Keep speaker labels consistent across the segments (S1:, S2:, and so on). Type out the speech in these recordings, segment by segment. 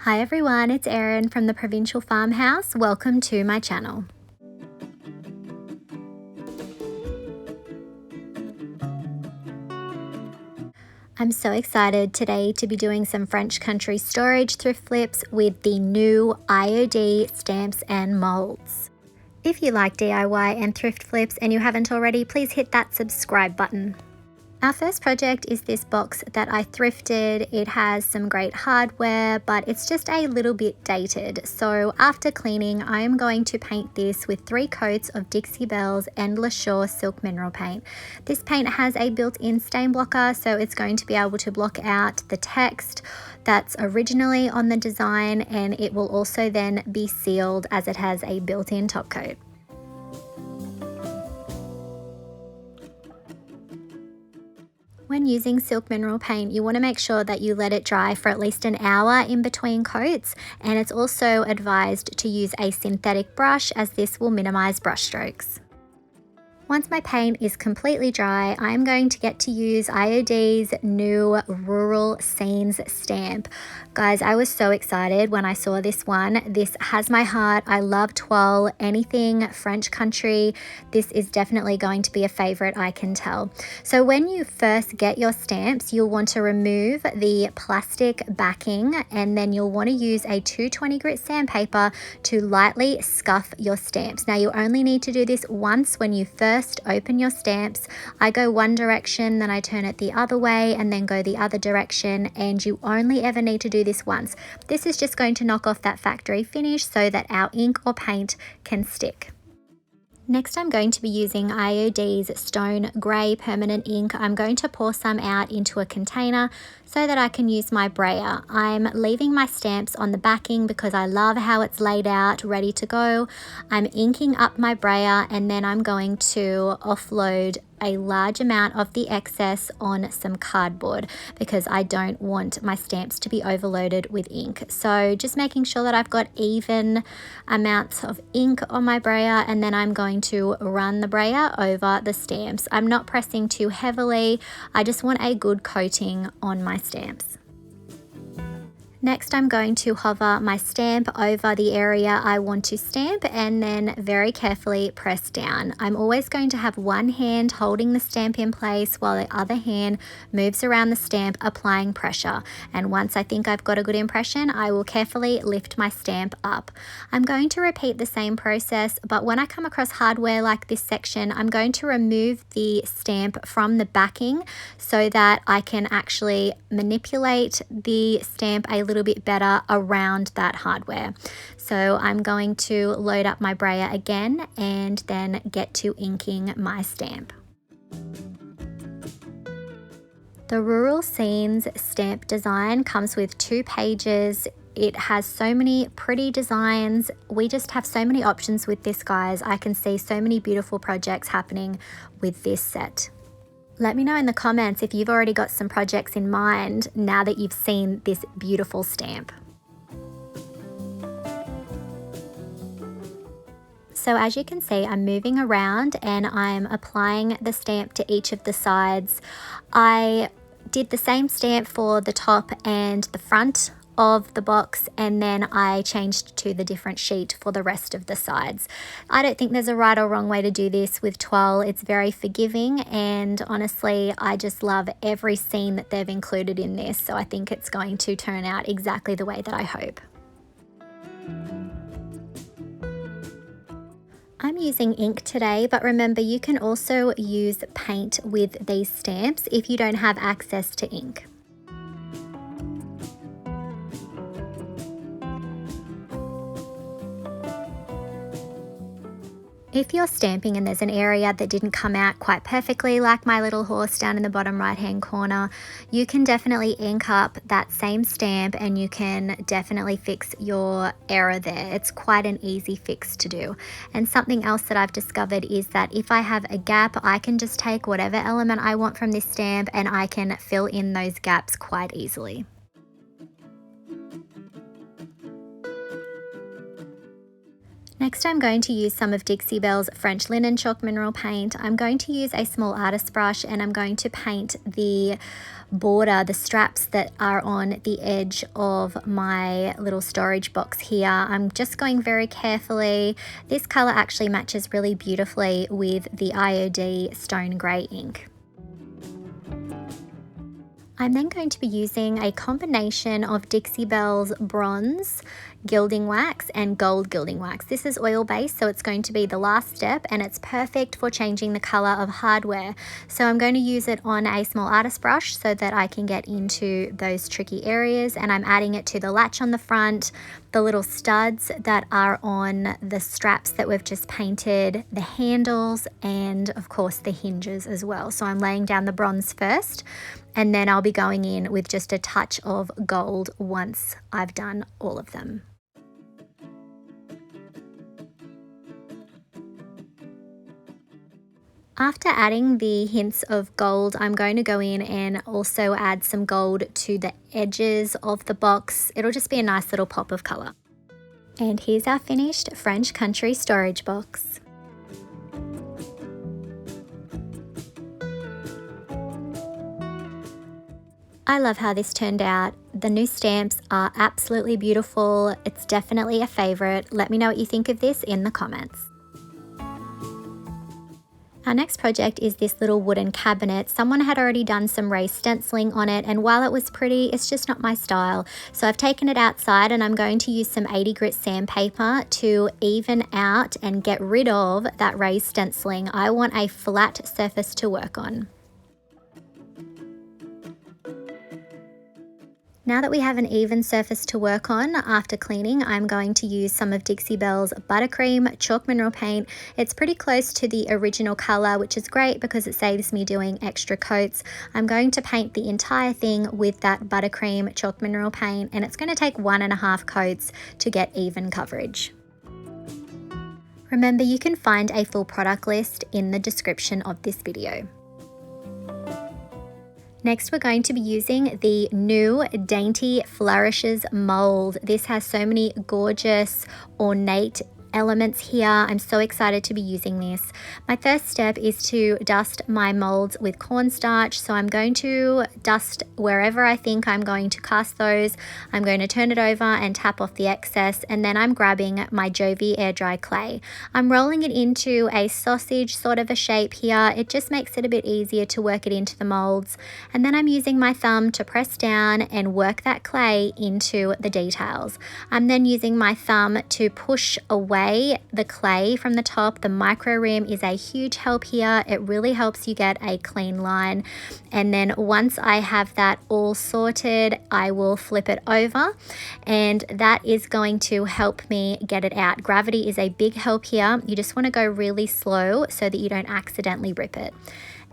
S1: Hi everyone, it's Erin from the Provincial Farmhouse. Welcome to my channel. I'm so excited today to be doing some French Country storage thrift flips with the new IOD stamps and molds. If you like DIY and thrift flips and you haven't already, please hit that subscribe button. Our first project is this box that I thrifted. It has some great hardware, but it's just a little bit dated. So after cleaning, I am going to paint this with 3 coats of Dixie Belle's Endless Shore Silk Mineral Paint. This paint has a built-in stain blocker, so it's going to be able to block out the text that's originally on the design, and it will also then be sealed as it has a built-in top coat. When using silk mineral paint, you want to make sure that you let it dry for at least an hour in between coats, and it's also advised to use a synthetic brush as this will minimize brush strokes. Once my paint is completely dry, I'm going to get to use IOD's new Rural Scenes stamp. Guys, I was so excited when I saw this one. This has my heart. I love toile, anything French country. This is definitely going to be a favorite, I can tell. So when you first get your stamps, you'll want to remove the plastic backing, and then you'll want to use a 220 grit sandpaper to lightly scuff your stamps. Now you only need to do this once when you first open your stamps. I go one direction, then I turn it the other way, and then go the other direction, and you only ever need to do this once. This is just going to knock off that factory finish so that our ink or paint can stick. Next, I'm going to be using IOD's Stone Grey Permanent Ink. I'm going to pour some out into a container so that I can use my brayer. I'm leaving my stamps on the backing because I love how it's laid out, ready to go. I'm inking up my brayer, and then I'm going to offload a large amount of the excess on some cardboard because I don't want my stamps to be overloaded with ink. So just making sure that I've got even amounts of ink on my brayer, and then I'm going to run the brayer over the stamps. I'm not pressing too heavily. I just want a good coating on my stamps. Next, I'm going to hover my stamp over the area I want to stamp and then very carefully press down. I'm always going to have one hand holding the stamp in place while the other hand moves around the stamp, applying pressure. And once I think I've got a good impression, I will carefully lift my stamp up. I'm going to repeat the same process, but when I come across hardware like this section, I'm going to remove the stamp from the backing so that I can actually manipulate the stamp a little bit better around that hardware. So I'm going to load up my brayer again and then get to inking my stamp. The Rural Scenes stamp design comes with 2 pages. It has so many pretty designs. We just have so many options with this, guys. I can see so many beautiful projects happening with this set. Let me know in the comments if you've already got some projects in mind now that you've seen this beautiful stamp. So as you can see, I'm moving around and I'm applying the stamp to each of the sides. I did the same stamp for the top and the front of the box, and then I changed to the different sheet for the rest of the sides. I don't think there's a right or wrong way to do this with toile. It's very forgiving, and honestly I just love every scene that they've included in this, so I think it's going to turn out exactly the way that I hope. I'm using ink today, but remember you can also use paint with these stamps if you don't have access to ink. If you're stamping and there's an area that didn't come out quite perfectly, like my little horse down in the bottom right hand corner, you can definitely ink up that same stamp and you can definitely fix your error there. It's quite an easy fix to do. And something else that I've discovered is that if I have a gap, I can just take whatever element I want from this stamp and I can fill in those gaps quite easily. Next, I'm going to use some of Dixie Belle's French Linen Chalk Mineral Paint. I'm going to use a small artist brush and I'm going to paint the border, the straps that are on the edge of my little storage box here. I'm just going very carefully. This color actually matches really beautifully with the IOD Stone Grey ink. I'm then going to be using a combination of Dixie Belle's bronze gilding wax and gold gilding wax. This is oil based, so it's going to be the last step and it's perfect for changing the color of hardware. So I'm going to use it on a small artist brush so that I can get into those tricky areas, and I'm adding it to the latch on the front, the little studs that are on the straps that we've just painted, the handles, and of course the hinges as well. So I'm laying down the bronze first, and then I'll be going in with just a touch of gold once I've done all of them. After adding the hints of gold, I'm going to go in and also add some gold to the edges of the box. It'll just be a nice little pop of color. And here's our finished French Country storage box. I love how this turned out. The new stamps are absolutely beautiful. It's definitely a favorite. Let me know what you think of this in the comments. Our next project is this little wooden cabinet. Someone had already done some raised stenciling on it, and while it was pretty, it's just not my style. So I've taken it outside and I'm going to use some 80 grit sandpaper to even out and get rid of that raised stenciling. I want a flat surface to work on. Now that we have an even surface to work on after cleaning, I'm going to use some of Dixie Belle's Buttercream Chalk Mineral Paint. It's pretty close to the original color, which is great because it saves me doing extra coats. I'm going to paint the entire thing with that Buttercream Chalk Mineral Paint, and it's going to take 1.5 coats to get even coverage. Remember, you can find a full product list in the description of this video. Next, we're going to be using the new Dainty Flourishes mold. This has so many gorgeous, ornate elements here. I'm so excited to be using this. My first step is to dust my molds with cornstarch. So I'm going to dust wherever I think I'm going to cast those. I'm going to turn it over and tap off the excess, and then I'm grabbing my Jovi air dry clay. I'm rolling it into a sausage sort of a shape here. It just makes it a bit easier to work it into the molds. And then I'm using my thumb to press down and work that clay into the details. I'm then using my thumb to push away the clay from the top. The micro rim is a huge help here. It really helps you get a clean line. And then once I have that all sorted, I will flip it over, and that is going to help me get it out. Gravity is a big help here. You just want to go really slow so that you don't accidentally rip it.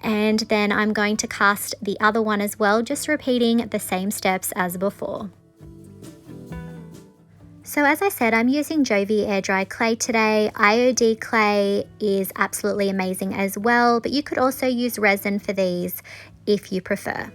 S1: And then I'm going to cast the other one as well, just repeating the same steps as before. So as I said, I'm using Jovi air dry clay today. IOD clay is absolutely amazing as well, but you could also use resin for these if you prefer.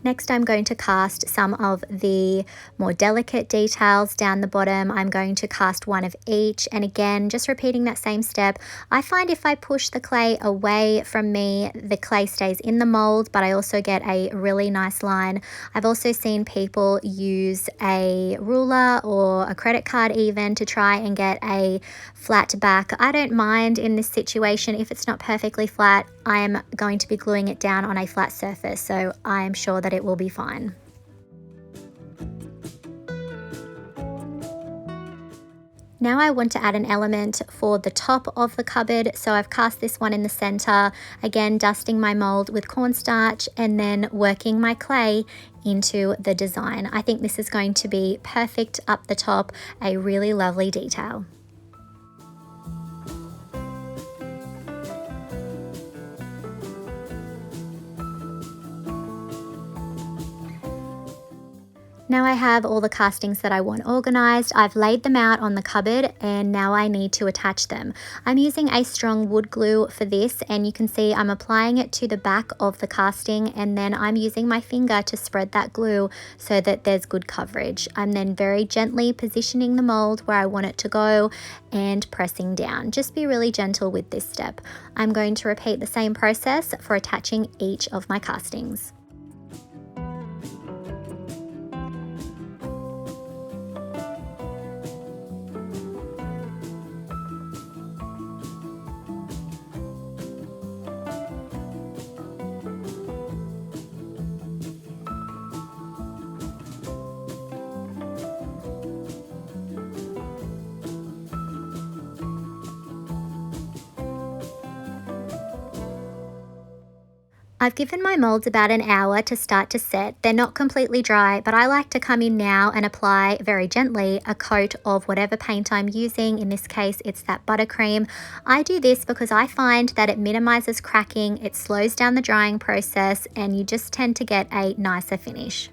S1: Next, I'm going to cast some of the more delicate details down the bottom. I'm going to cast one of each, and again, just repeating that same step. I find if I push the clay away from me, the clay stays in the mold, but I also get a really nice line. I've also seen people use a ruler or a credit card even to try and get a flat back. I don't mind in this situation if it's not perfectly flat. I am going to be gluing it down on a flat surface, so I am sure that it will be fine. Now I want to add an element for the top of the cupboard, so I've cast this one in the center, again dusting my mold with cornstarch and then working my clay into the design. I think this is going to be perfect up the top, a really lovely detail. Now I have all the castings that I want organized. I've laid them out on the cupboard and now I need to attach them. I'm using a strong wood glue for this, and you can see I'm applying it to the back of the casting, and then I'm using my finger to spread that glue so that there's good coverage. I'm then very gently positioning the mold where I want it to go and pressing down. Just be really gentle with this step. I'm going to repeat the same process for attaching each of my castings. I've given my molds about an hour to start to set. They're not completely dry, but I like to come in now and apply very gently a coat of whatever paint I'm using. In this case, it's that buttercream. I do this because I find that it minimizes cracking, it slows down the drying process, and you just tend to get a nicer finish.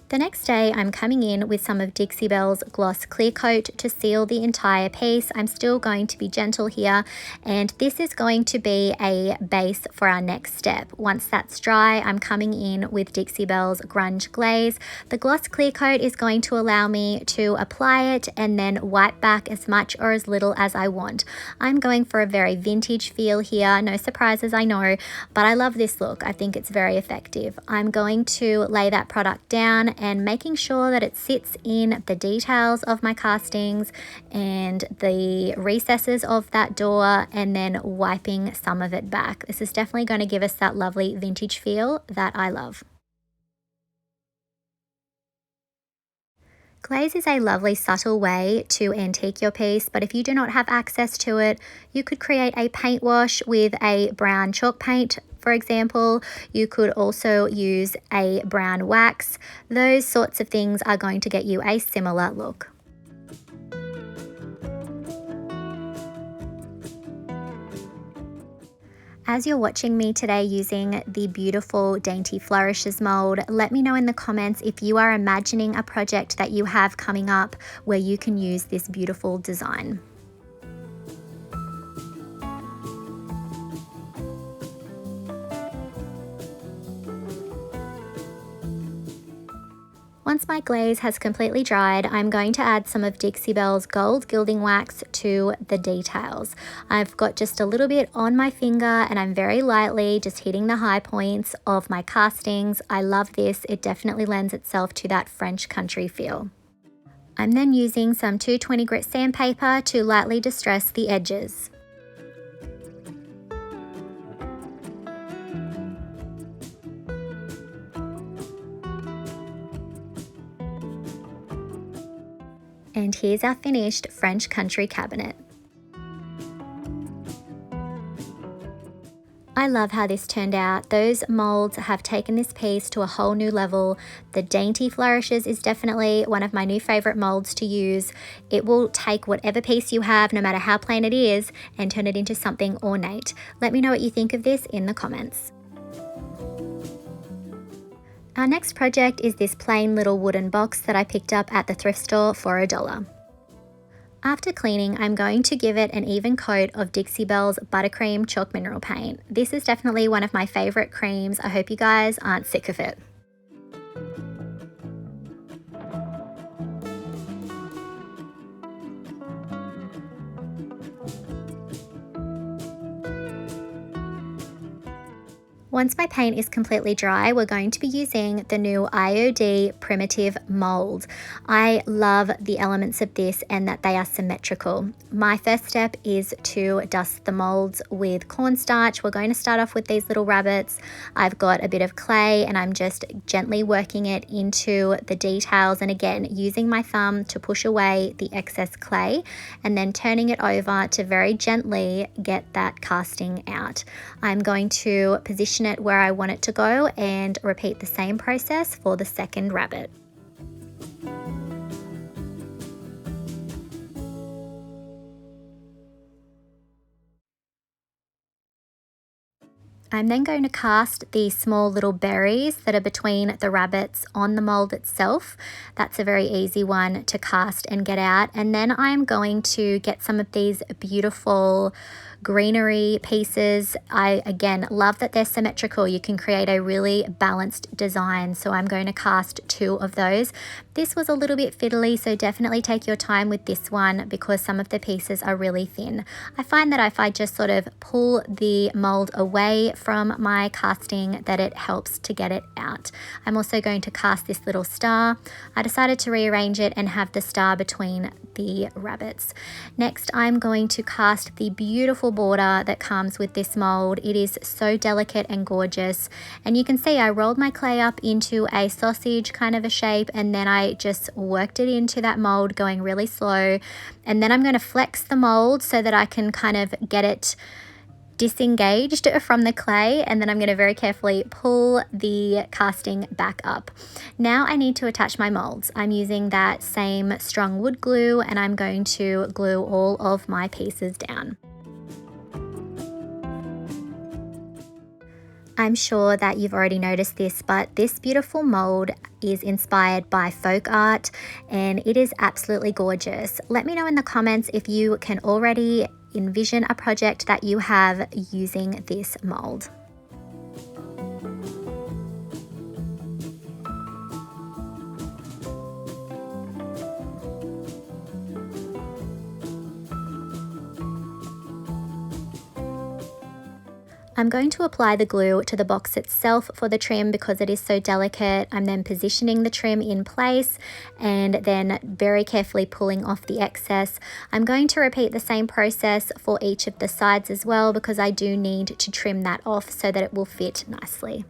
S1: The next day, I'm coming in with some of Dixie Belle's Gloss Clear Coat to seal the entire piece. I'm still going to be gentle here, and this is going to be a base for our next step. Once that's dry, I'm coming in with Dixie Belle's Grunge Glaze. The Gloss Clear Coat is going to allow me to apply it and then wipe back as much or as little as I want. I'm going for a very vintage feel here. No surprises, I know, but I love this look. I think it's very effective. I'm going to lay that product down and making sure that it sits in the details of my castings and the recesses of that door, and then wiping some of it back. This is definitely going to give us that lovely vintage feel that I love. Glaze is a lovely subtle way to antique your piece, but if you do not have access to it, you could create a paint wash with a brown chalk paint. For example, you could also use a brown wax. Those sorts of things are going to get you a similar look. As you're watching me today using the beautiful Dainty Flourishes mold, let me know in the comments if you are imagining a project that you have coming up where you can use this beautiful design. Once my glaze has completely dried, I'm going to add some of Dixie Belle's Gold Gilding Wax to the details. I've got just a little bit on my finger and I'm very lightly just hitting the high points of my castings. I love this. It definitely lends itself to that French country feel. I'm then using some 220 grit sandpaper to lightly distress the edges. And here's our finished French country cabinet. I love how this turned out. Those molds have taken this piece to a whole new level. The Dainty Flourishes is definitely one of my new favorite molds to use. It will take whatever piece you have, no matter how plain it is, and turn it into something ornate. Let me know what you think of this in the comments. Our next project is this plain little wooden box that I picked up at the thrift store for $1. After cleaning, I'm going to give it an even coat of Dixie Belle's Buttercream Chalk Mineral Paint. This is definitely one of my favorite creams. I hope you guys aren't sick of it. Once my paint is completely dry, we're going to be using the new IOD Primitive Mold. I love the elements of this and that they are symmetrical. My first step is to dust the molds with cornstarch. We're going to start off with these little rabbits. I've got a bit of clay and I'm just gently working it into the details, and again using my thumb to push away the excess clay and then turning it over to very gently get that casting out. I'm going to position it where I want it to go and repeat the same process for the second rabbit. I'm then going to cast the small little berries that are between the rabbits on the mold itself. That's a very easy one to cast and get out. And then I'm going to get some of these beautiful greenery pieces. I again love that they're symmetrical. You can create a really balanced design. So I'm going to cast 2 of those. This was a little bit fiddly, so definitely take your time with this one because some of the pieces are really thin. I find that if I just sort of pull the mold away from my casting, that it helps to get it out. I'm also going to cast this little star. I decided to rearrange it and have the star between the rabbits. Next, I'm going to cast the beautiful border that comes with this mold. It is so delicate and gorgeous, and you can see I rolled my clay up into a sausage kind of a shape, and then I just worked it into that mold going really slow. And then I'm going to flex the mold so that I can kind of get it disengaged from the clay, and then I'm going to very carefully pull the casting back up. Now I need to attach my molds. I'm using that same strong wood glue, and I'm going to glue all of my pieces down. I'm sure that you've already noticed this, but this beautiful mold is inspired by folk art and it is absolutely gorgeous. Let me know in the comments if you can already envision a project that you have using this mold. I'm going to apply the glue to the box itself for the trim because it is so delicate. I'm then positioning the trim in place and then very carefully pulling off the excess. I'm going to repeat the same process for each of the sides as well because I do need to trim that off so that it will fit nicely.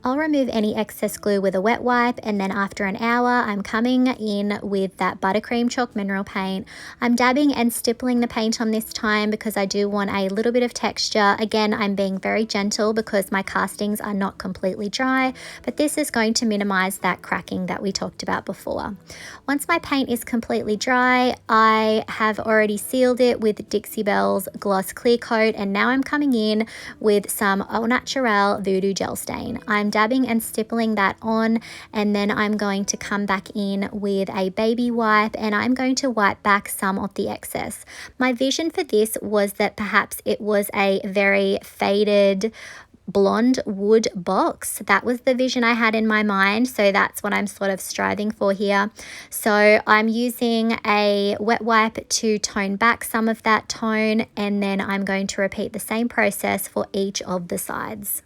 S1: I'll remove any excess glue with a wet wipe, and then after an hour I'm coming in with that buttercream chalk mineral paint. I'm dabbing and stippling the paint on this time because I do want a little bit of texture. Again, I'm being very gentle because my castings are not completely dry, but this is going to minimize that cracking that we talked about before. Once my paint is completely dry, I have already sealed it with Dixie Belle's Gloss Clear Coat, and now I'm coming in with some Au Naturel Voodoo Gel Stain. I'm dabbing and stippling that on, and then I'm going to come back in with a baby wipe and I'm going to wipe back some of the excess. My vision for this was that perhaps it was a very faded blonde wood box. That was the vision I had in my mind, so that's what I'm sort of striving for here. So I'm using a wet wipe to tone back some of that tone, and then I'm going to repeat the same process for each of the sides.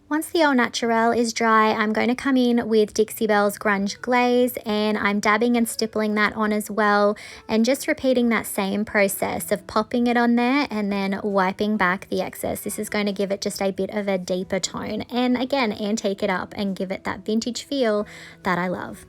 S1: Once the Au Naturel is dry, I'm going to come in with Dixie Belle's Grunge Glaze, and I'm dabbing and stippling that on as well, and just repeating that same process of popping it on there and then wiping back the excess. This is going to give it just a bit of a deeper tone, and again, antique it up and give it that vintage feel that I love.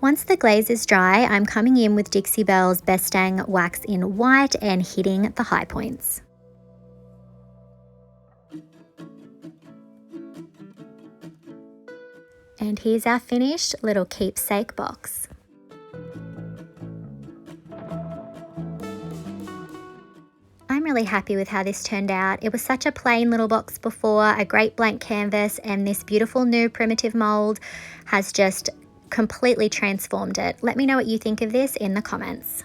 S1: Once the glaze is dry, I'm coming in with Dixie Belle's Bestang Wax in White and hitting the high points. And here's our finished little keepsake box. I'm I'm really happy with how this turned out. It was such a plain little box before, a great blank canvas, and this beautiful new primitive mold has just completely transformed it. Let me know what you think of this in the comments.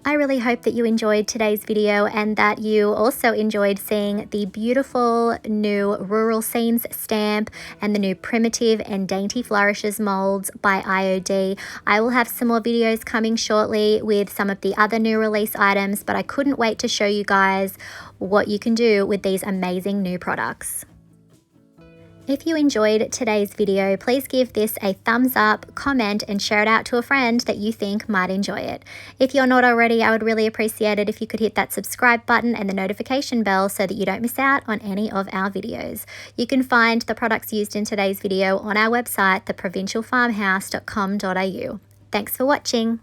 S1: I really hope that you enjoyed today's video and that you also enjoyed seeing the beautiful new Rural Scenes stamp and the new Primitive and Dainty Flourishes molds by IOD. I will have some more videos coming shortly with some of the other new release items, but I couldn't wait to show you guys what you can do with these amazing new products. If you enjoyed today's video, please give this a thumbs up, comment, and share it out to a friend that you think might enjoy it. If you're not already, I would really appreciate it if you could hit that subscribe button and the notification bell so that you don't miss out on any of our videos. You can find the products used in today's video on our website, theprovincialfarmhouse.com.au. Thanks for watching.